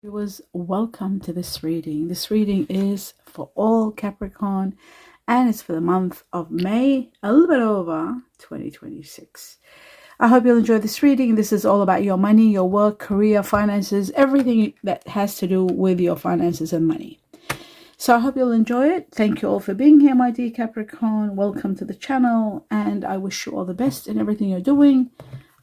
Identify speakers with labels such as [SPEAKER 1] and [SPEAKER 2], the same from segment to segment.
[SPEAKER 1] Viewers, welcome to this reading. This reading is for all Capricorn and it's for the month of May, a little bit over 2026. I hope you'll enjoy this reading. This is all about your money, your work, career, finances, everything that has to do with your finances and money. So I hope you'll enjoy it. Thank you all for being here, my dear Capricorn. Welcome to the channel, and I wish you all the best in everything you're doing.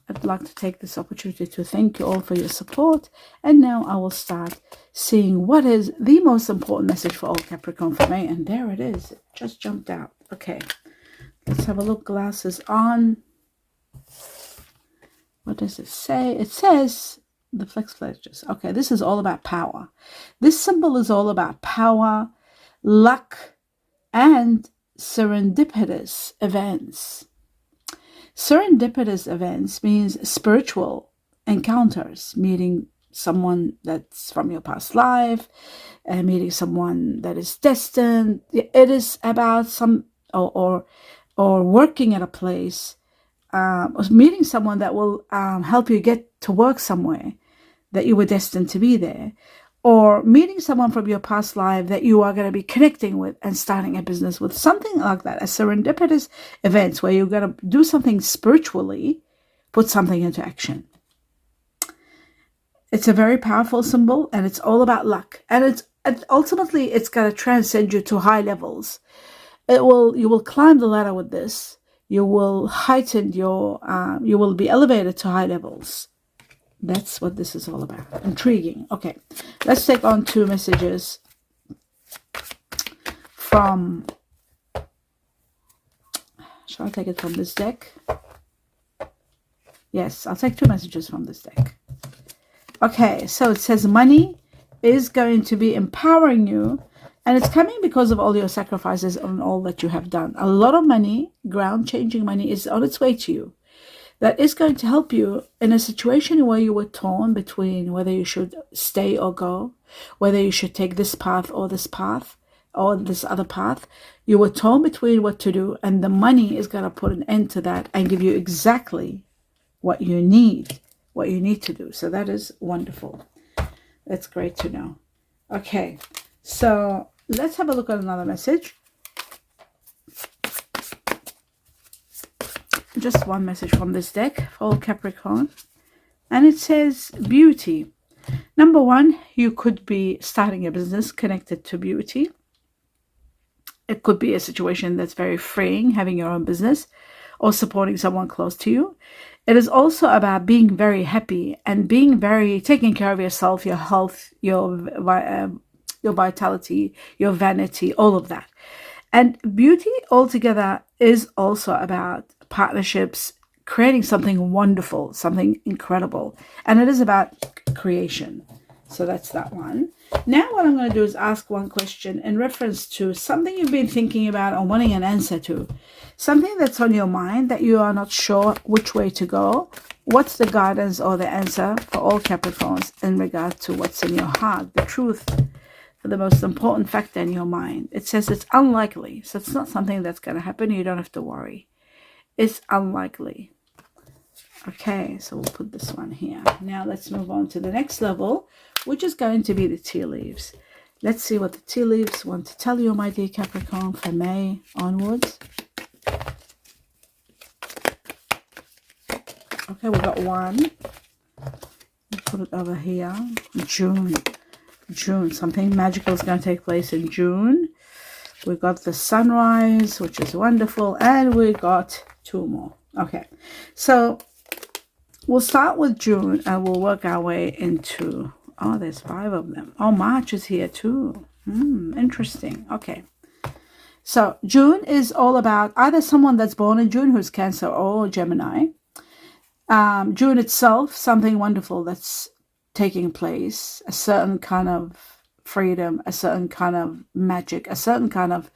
[SPEAKER 1] I'd like to take this opportunity to thank you all for your support. And now I will start seeing what is the most important message for all Capricorn for May. And there it is. It just jumped out. Okay, let's have a look. Glasses on. What does it say? It says the flex fledges. Okay, this is all about power. This symbol is all about power, luck, and serendipitous events. Serendipitous events means spiritual encounters, meeting someone that's from your past life, meeting someone that is destined. It is about some or working at a place, meeting someone that will help you get to work somewhere that you were destined to be there, or meeting someone from your past life that you are going to be connecting with and starting a business with, something like that. A serendipitous events where you're going to do something spiritually, put something into action. It's a very powerful symbol, and it's all about luck. And ultimately it's going to transcend you to high levels. You will climb the ladder with this. You will heighten you will be elevated to high levels. That's what this is all about. Intriguing. Okay, let's take on two messages from, shall I take it from this deck? Yes, I'll take two messages from this deck. Okay, so it says money is going to be empowering you, and it's coming because of all your sacrifices and all that you have done. A lot of money, ground-changing money, is on its way to you. That is going to help you in a situation where you were torn between whether you should stay or go, whether you should take this path or this other path. You were torn between what to do, and the money is going to put an end to that and give you exactly what you need to do. So that is wonderful. That's great to know. Okay, so let's have a look at another message. Just one message from this deck for all Capricorn, and it says beauty. Number one, you could be starting a business connected to beauty. It could be a situation that's very freeing, having your own business or supporting someone close to you. It is also about being very happy and taking care of yourself, your health, your vitality, your vanity, all of that. And beauty altogether is also about partnerships, creating something wonderful, something incredible. And it is about creation. So that's that one. Now what I'm going to do is ask one question in reference to something you've been thinking about or wanting an answer to. Something that's on your mind that you are not sure which way to go. What's the guidance or the answer for all Capricorns in regard to what's in your heart, the truth, for the most important factor in your mind? It says it's unlikely. So it's not something that's going to happen. You don't have to worry. It's unlikely. Okay, so we'll put this one here. Now let's move on to the next level, which is going to be the tea leaves. Let's see what the tea leaves want to tell you, my dear Capricorn, from May onwards. Okay, we've got one. We'll put it over here. June. Something magical is going to take place in June. We got the sunrise, which is wonderful, and we got two more. Okay, so we'll start with June and we'll work our way into, oh, there's 5 of them. Oh, March is here too. Interesting. Okay, so June is all about either someone that's born in June who's Cancer or Gemini. June itself, something wonderful that's taking place, a certain kind of freedom, a certain kind of magic, a certain kind of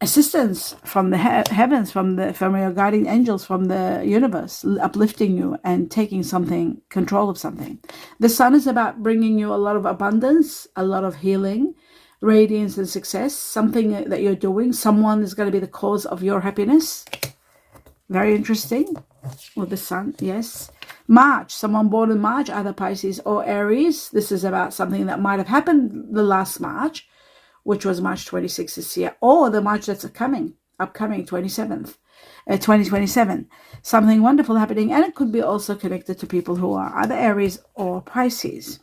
[SPEAKER 1] assistance from the heavens, from your guardian angels, from the universe, uplifting you and taking control of something. The sun is about bringing you a lot of abundance, a lot of healing, radiance and success, something that you're doing. Someone is going to be the cause of your happiness. Very interesting with the sun. Yes. March. Someone born in March, either Pisces or Aries. This is about something that might have happened the last March, which was March 26th this year, or the March that's upcoming 27th, 2027. Something wonderful happening, and it could be also connected to people who are either Aries or Pisces.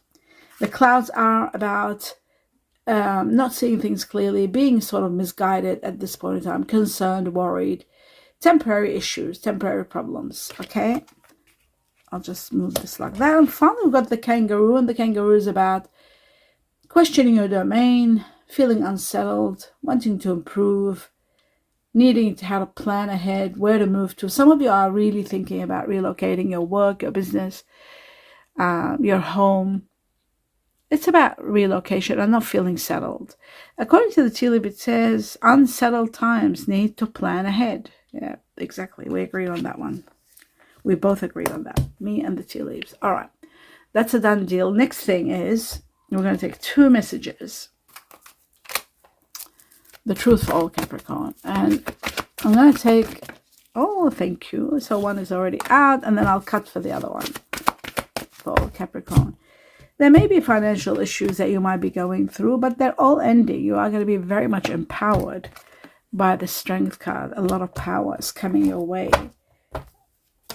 [SPEAKER 1] The clouds are about not seeing things clearly, being sort of misguided at this point in time, concerned, worried, temporary issues, temporary problems. Okay, I'll just move this like that. And finally, we've got the kangaroo, and the kangaroo is about questioning your domain, feeling unsettled, wanting to improve, needing to how to plan ahead, where to move to. Some of you are really thinking about relocating your work, your business, your home. It's about relocation and not feeling settled. According to the tea leaf, it says unsettled times need to plan ahead. Yeah, exactly. We agree on that one. We both agree on that. Me and the tea leaves. All right. That's a done deal. Next thing is we're going to take 2 messages. The truth for all Capricorn. And I'm going to take, oh, thank you. So one is already out, and then I'll cut for the other one for all Capricorn. There may be financial issues that you might be going through, but they're all ending. You are going to be very much empowered by the Strength card. A lot of power is coming your way.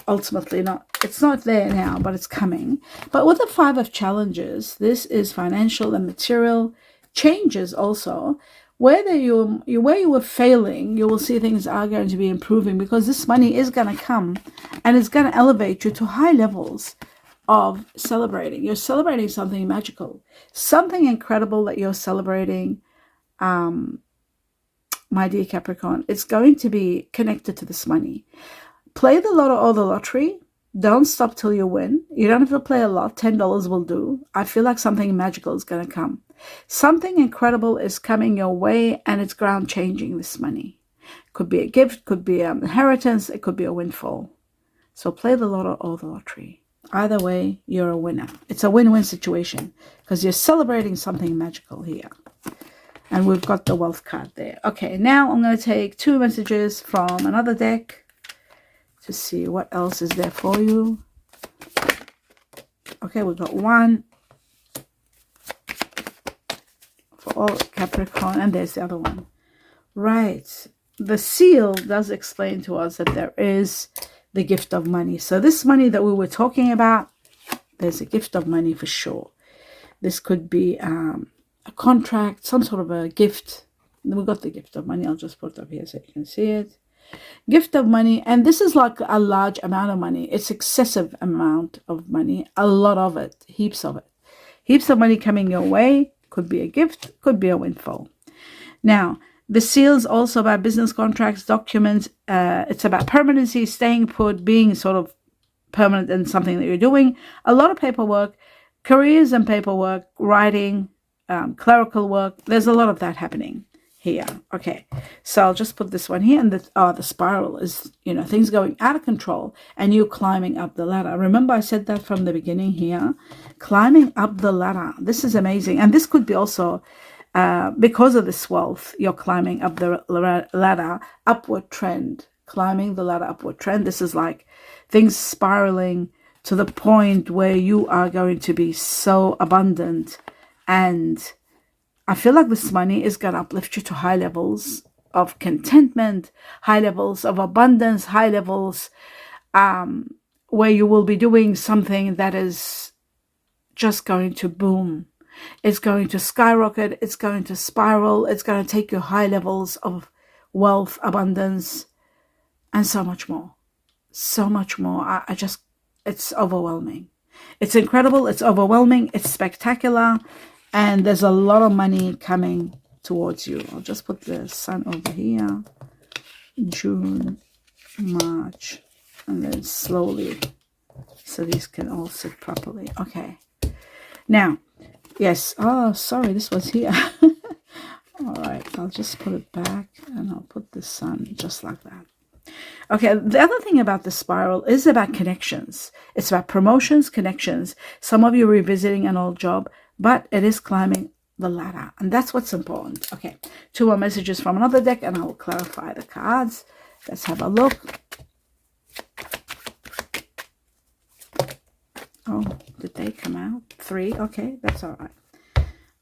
[SPEAKER 1] Ultimately, it's not there now, but it's coming. But with the 5 of challenges, this is financial and material changes also. Where you were failing, you will see things are going to be improving, because this money is going to come and it's going to elevate you to high levels of celebrating. You're celebrating something magical, something incredible that you're celebrating, my dear Capricorn. It's going to be connected to this money. Play the lotto or the lottery. Don't stop till you win. You don't have to play a lot. $10 will do. I feel like something magical is going to come. Something incredible is coming your way, and it's ground changing, this money. Could be a gift, could be an inheritance, it could be a windfall. So play the lotto or the lottery. Either way, you're a winner. It's a win-win situation because you're celebrating something magical here. And we've got the wealth card there. Okay, now I'm going to take 2 messages from another deck to see what else is there for you. Okay, we've got 1 for all Capricorn, and there's the other one. Right. The seal does explain to us that there is the gift of money. So this money that we were talking about, there's a gift of money for sure. This could be a contract, some sort of a gift. We got the gift of money. I'll just put it up here so you can see it. Gift of money, and this is like a large amount of money. It's excessive amount of money, a lot of it, heaps of it. Heaps of money coming your way. Could be a gift, could be a windfall. Now, the seal's also about business contracts, documents. It's about permanency, staying put, being sort of permanent in something that you're doing. A lot of paperwork, careers and paperwork, writing, clerical work. There's a lot of that happening here. Okay, so I'll just put this one here. And the spiral is, things going out of control and you climbing up the ladder. Remember I said that from the beginning here. Climbing up the ladder. This is amazing. And this could be also because of this wealth, you're climbing up the ladder, upward trend, climbing the ladder, upward trend. This is like things spiraling to the point where you are going to be so abundant. And I feel like this money is going to uplift you to high levels of contentment, high levels of abundance, high levels where you will be doing something that is just going to boom. It's going to skyrocket. It's going to spiral. It's going to take you high levels of wealth, abundance, and so much more. So much more. It's overwhelming. It's incredible. It's overwhelming. It's spectacular. And there's a lot of money coming towards you. I'll just put the sun over here. June, March, and then slowly, so these can all sit properly. Okay. Now, yes. Oh, sorry, this was here. All right, I'll just put it back, and I'll put the sun just like that. Okay, the other thing about the spiral is about connections. It's about promotions, connections. Some of you revisiting an old job, but it is climbing the ladder, and that's what's important. Okay, 2 more messages from another deck, and I will clarify the cards. Let's have a look. Oh, did they come out? 3. Okay, that's all right.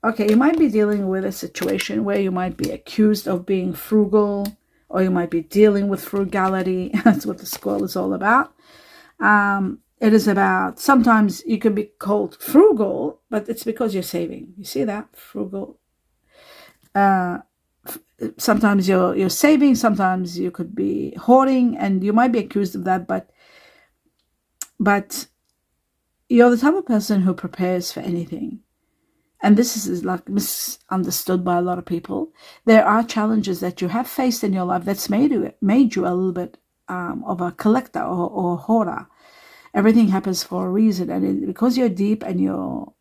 [SPEAKER 1] Okay, you might be dealing with a situation where you might be accused of being frugal, or you might be dealing with frugality. That's what the scroll is all about. It is about, sometimes you can be called frugal, but it's because you're saving. You see that? Frugal. Sometimes you're saving, sometimes you could be hoarding, and you might be accused of that, but you're the type of person who prepares for anything. And this is like misunderstood by a lot of people. There are challenges that you have faced in your life that's made you a little bit of a collector or hoarder. Everything happens for a reason, and because you're deep and you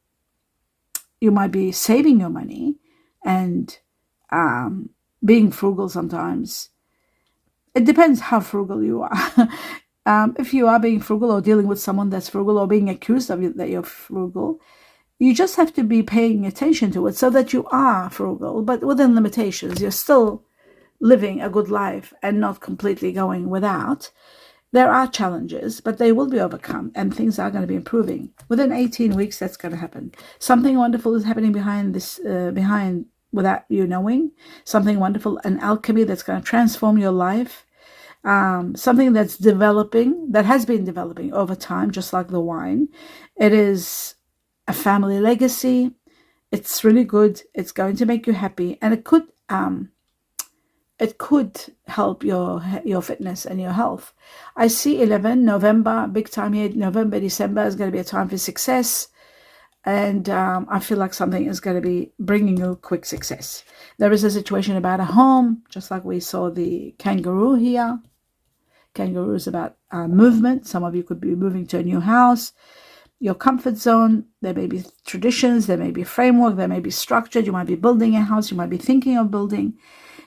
[SPEAKER 1] might be saving your money and being frugal sometimes. It depends how frugal you are. If you are being frugal or dealing with someone that's frugal or being accused of you that you're frugal, you just have to be paying attention to it so that you are frugal, but within limitations. You're still living a good life and not completely going without. There are challenges, but they will be overcome, and things are going to be improving. Within 18 weeks, that's going to happen. Something wonderful is happening behind without you knowing. Something wonderful, an alchemy that's going to transform your life. Something that's developing, that has been developing over time, just like the wine. It is a family legacy. It's really good. It's going to make you happy, and it could help your fitness and your health. I see 11 November, big time here. November, December is going to be a time for success, and I feel like something is going to be bringing you quick success. There is a situation about a home, just like we saw the kangaroo here. Kangaroo is about movement. Some of you could be moving to a new house. Your comfort zone, there may be traditions, there may be framework, there may be structure. You might be building a house, you might be thinking of building,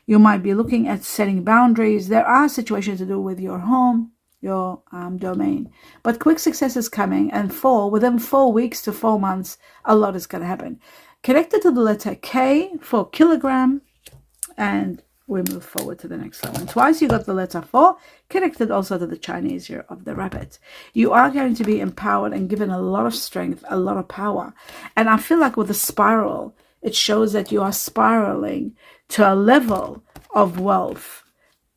[SPEAKER 1] you might be looking at setting boundaries. There are situations to do with your home, your domain. But quick success is coming, and within 4 weeks to 4 months, a lot is going to happen. Connected to the letter K for kilogram, and we move forward to the next one. Twice you got the letter 4, connected also to the Chinese year of the rabbit. You are going to be empowered and given a lot of strength, a lot of power. And I feel like with the spiral, it shows that you are spiraling to a level of wealth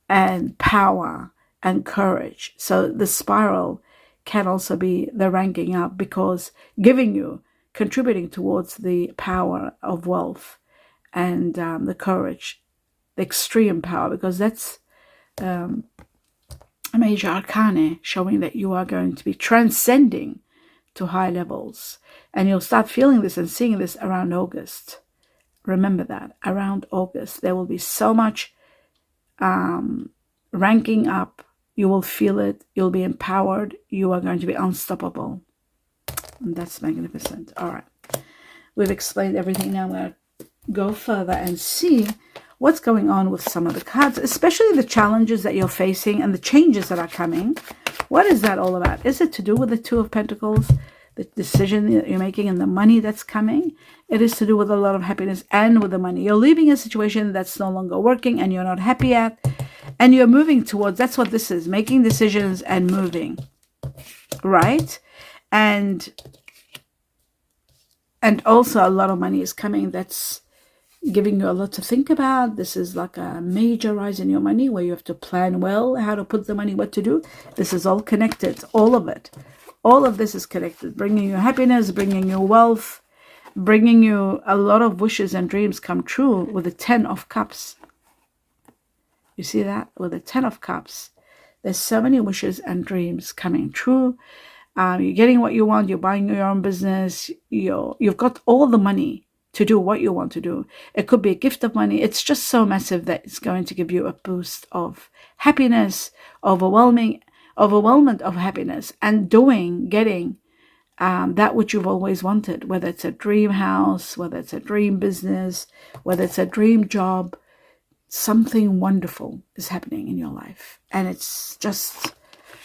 [SPEAKER 1] and power and courage. So the spiral can also be the ranking up, because contributing towards the power of wealth and the courage, the extreme power, because that's a major arcana showing that you are going to be transcending to high levels. And you'll start feeling this and seeing this around August. Remember that, around August, there will be so much ranking up. You will feel it. You'll be empowered. You are going to be unstoppable. And that's magnificent. All right. We've explained everything. Now I'm going to go further and see what's going on with some of the cards, especially the challenges that you're facing and the changes that are coming. What is that all about? Is it to do with the Two of Pentacles, the decision that you're making and the money that's coming? It is to do with a lot of happiness and with the money. You're leaving a situation that's no longer working and you're not happy at, and you're moving towards, that's what this is, making decisions and moving, right? And also a lot of money is coming that's giving you a lot to think about. This is like a major rise in your money where you have to plan well how to put the money, what to do. This is all connected, all of it. All of this is connected, bringing you happiness, bringing you wealth, bringing you a lot of wishes and dreams come true with the 10 of Cups. You see that? With the 10 of Cups, there's so many wishes and dreams coming true. You're getting what you want. You're buying your own business. You've got all the money to do what you want to do. It could be a gift of money. It's just so massive that it's going to give you a boost of happiness, overwhelmment of happiness, and getting that which you've always wanted, whether it's a dream house, whether it's a dream business, whether it's a dream job. Something wonderful is happening in your life, and it's just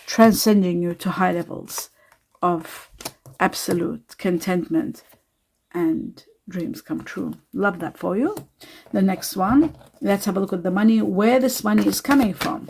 [SPEAKER 1] transcending you to high levels of absolute contentment and dreams come true. Love that for you. The next one, let's have a look at the money, where this money is coming from.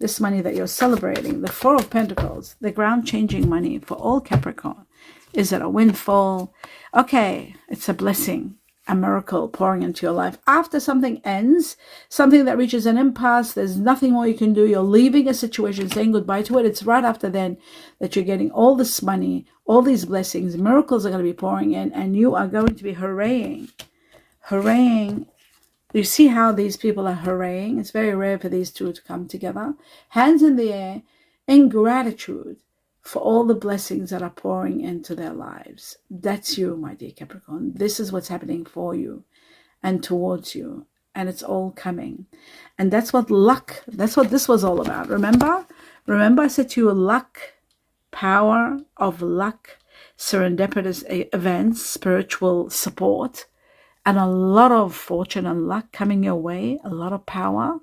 [SPEAKER 1] this money that you're celebrating, the Four of Pentacles, the ground-changing money for all Capricorn. Is it a windfall? Okay, it's a blessing, a miracle pouring into your life. After something ends, something that reaches an impasse, there's nothing more you can do. You're leaving a situation, saying goodbye to it. It's right after then that you're getting all this money, all these blessings. Miracles are going to be pouring in, and you are going to be hurraying. Hurraying. You see how these people are hurraying? It's very rare for these two to come together. Hands in the air, in gratitude for all the blessings that are pouring into their lives. That's you, my dear Capricorn. This is what's happening for you and towards you. And it's all coming. And that's what luck, that's what this was all about. Remember? Remember I said to you, luck, power of luck, serendipitous events, spiritual support, and a lot of fortune and luck coming your way, a lot of power.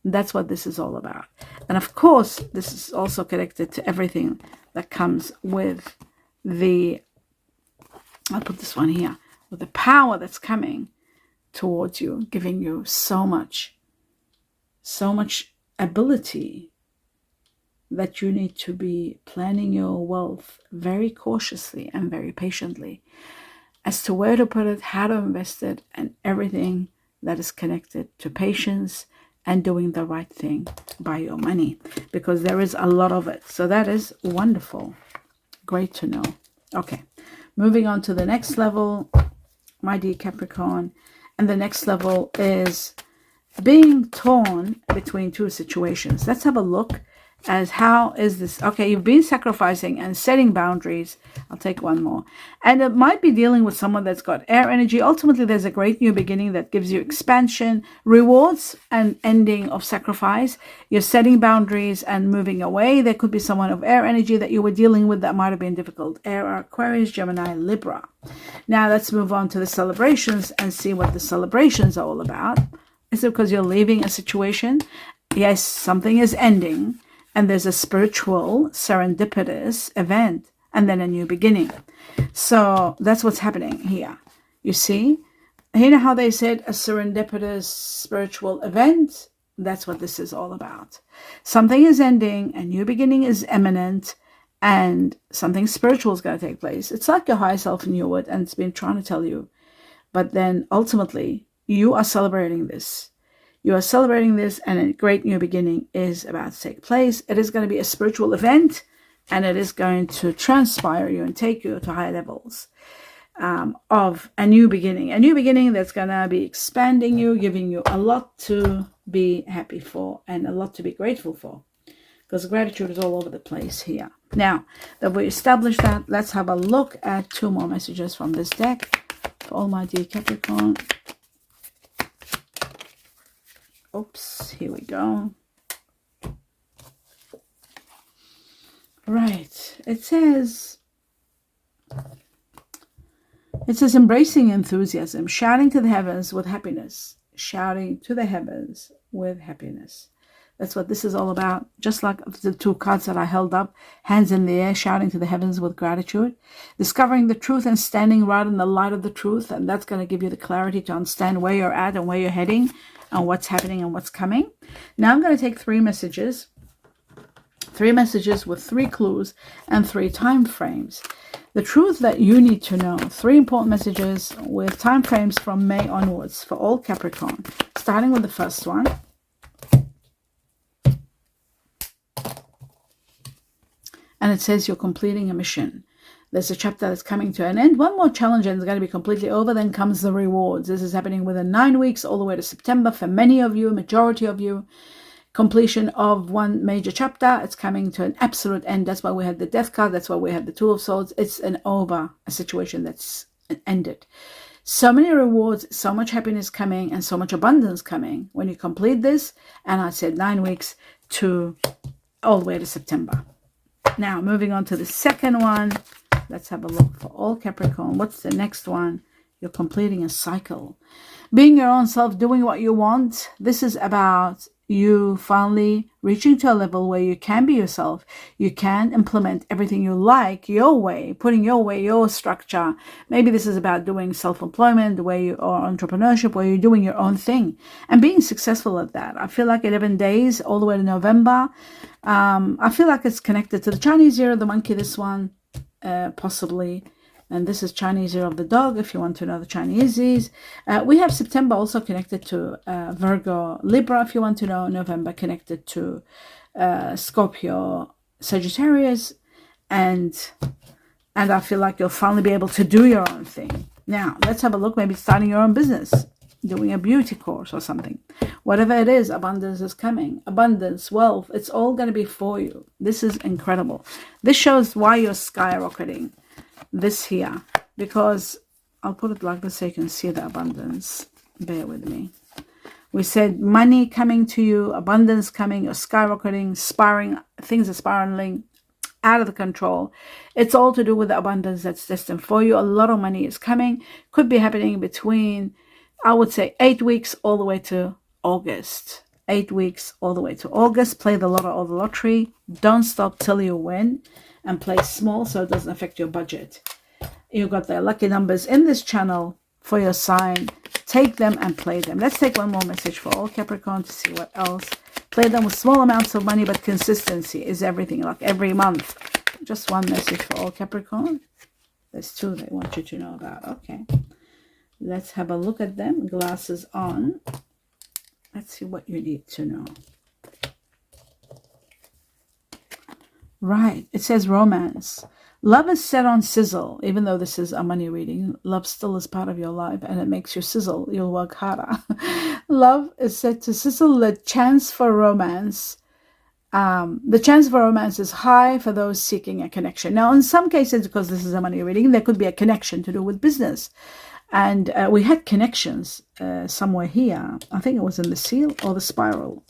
[SPEAKER 1] That's what this is all about. And of course, this is also connected to everything that comes with the, I'll put this one here, with the power that's coming towards you, giving you so much ability that you need to be planning your wealth very cautiously and very patiently as to where to put it, how to invest it, and everything that is connected to patience and doing the right thing by your money, because there is a lot of it. So that is wonderful. Great to know. Okay, moving on to the next level, my dear Capricorn. And the next level is being torn between two situations. Let's have a look as how is this. Okay, you've been sacrificing and setting boundaries. I'll take one more. And it might be dealing with someone that's got air energy. Ultimately, there's a great new beginning that gives you expansion, rewards, and ending of sacrifice. You're setting boundaries and moving away. There could be someone of air energy that you were dealing with that might have been difficult. Air, Aquarius, Gemini, Libra. Now let's move on to the celebrations and see what the celebrations are all about. Is it because you're leaving a situation? Yes, something is ending. And there's a spiritual, serendipitous event, and then a new beginning. So that's what's happening here. You see? You know how they said a serendipitous spiritual event? That's what this is all about. Something is ending, a new beginning is imminent, and something spiritual is going to take place. It's like your higher self knew it, and it's been trying to tell you. But then ultimately, you are celebrating this. You are celebrating this, and a great new beginning is about to take place. It is going to be a spiritual event, and it is going to transpire you and take you to higher levels of a new beginning. A new beginning that's going to be expanding you, giving you a lot to be happy for and a lot to be grateful for, because gratitude is all over the place here. Now that we established that, let's have a look at two more messages from this deck for all my dear Capricorn. Oops, here we go. Right, it says embracing enthusiasm, shouting to the heavens with happiness, shouting to the heavens with happiness. That's what this is all about. Just like the two cards that I held up, hands in the air, shouting to the heavens with gratitude, discovering the truth and standing right in the light of the truth. And that's going to give you the clarity to understand where you're at and where you're heading and what's happening and what's coming. Now I'm going to take three messages with three clues and 3 time frames. The truth that you need to know. 3 important messages with time frames from May onwards for all Capricorn. Starting with the first one. And it says you're completing a mission. There's a chapter that's coming to an end. One more challenge and it's going to be completely over. Then comes the rewards. This is happening within 9 weeks all the way to September. For many of you, majority of you, completion of one major chapter. It's coming to an absolute end. That's why we had the death card. That's why we had the Two of Swords. It's an over, a situation that's ended. So many rewards, so much happiness coming, and so much abundance coming when you complete this. And I said 9 weeks to all the way to September. Now, moving on to the second one. Let's have a look for all Capricorn. What's the next one? You're completing a cycle. Being your own self, doing what you want. This is about you finally reaching to a level where you can be yourself. You can implement everything you like your way, putting your way, your structure. Maybe this is about doing self-employment, the way you, or entrepreneurship, where you're doing your own thing and being successful at that. I feel like 11 days all the way to November. I feel like it's connected to the Chinese year of the monkey, this one, possibly. And this is Chinese year of the dog, if you want to know the Chineses. We have September also connected to Virgo, Libra, if you want to know. November connected to Scorpio, Sagittarius. And I feel like you'll finally be able to do your own thing. Now, let's have a look. Maybe starting your own business, doing a beauty course or something. Whatever it is, abundance is coming. Abundance, wealth, it's all going to be for you. This is incredible. This shows why you're skyrocketing. This here, because I'll put it like this so you can see the abundance. Bear with me. We said money coming to you, abundance coming, you're skyrocketing, spiraling, things are spiraling out of the control. It's all to do with the abundance that's destined for you. A lot of money is coming. Could be happening between, I would say, 8 weeks all the way to August. 8 weeks all the way to August. Play the lotto or the lottery. Don't stop till you win. And play small so it doesn't affect your budget. You've got the lucky numbers in this channel for your sign. Take them and play them. Let's take one more message for all Capricorn to see what else. Play them with small amounts of money, but consistency is everything. Like every month. Just one message for all Capricorn. There's two they want you to know about. Okay. Let's have a look at them. Glasses on. Let's see what you need to know. Right. It says romance. Love is set on sizzle. Even though this is a money reading, love still is part of your life and it makes you sizzle. You'll work harder. Love is set to sizzle. The chance for romance. The chance for romance is high for those seeking a connection. Now, in some cases, because this is a money reading, there could be a connection to do with business. And we had connections somewhere here. I think it was in the seal or the spiral.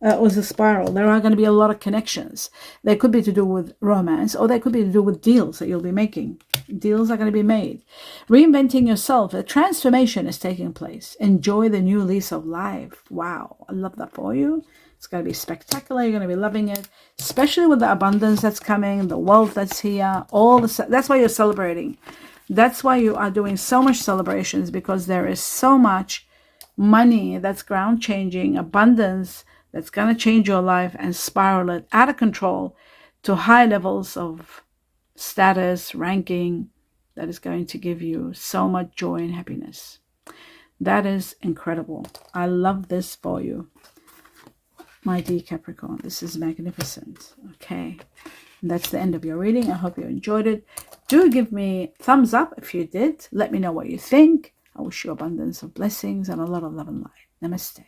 [SPEAKER 1] It was a spiral. There are going to be a lot of connections. They could be to do with romance, or they could be to do with deals that you'll be making. Deals are going to be made. Reinventing yourself. A transformation is taking place. Enjoy the new lease of life. Wow. I love that for you. It's going to be spectacular. You're going to be loving it, especially with the abundance that's coming, the wealth that's here. That's why you're celebrating. That's why you are doing so much celebrations, because there is so much money that's ground changing, abundance that's going to change your life and spiral it out of control to high levels of status, ranking, that is going to give you so much joy and happiness. That is incredible. I love this for you, my dear Capricorn. This is magnificent. Okay. And that's the end of your reading. I hope you enjoyed it. Do give me a thumbs up if you did. Let me know what you think. I wish you abundance of blessings and a lot of love and light. Namaste.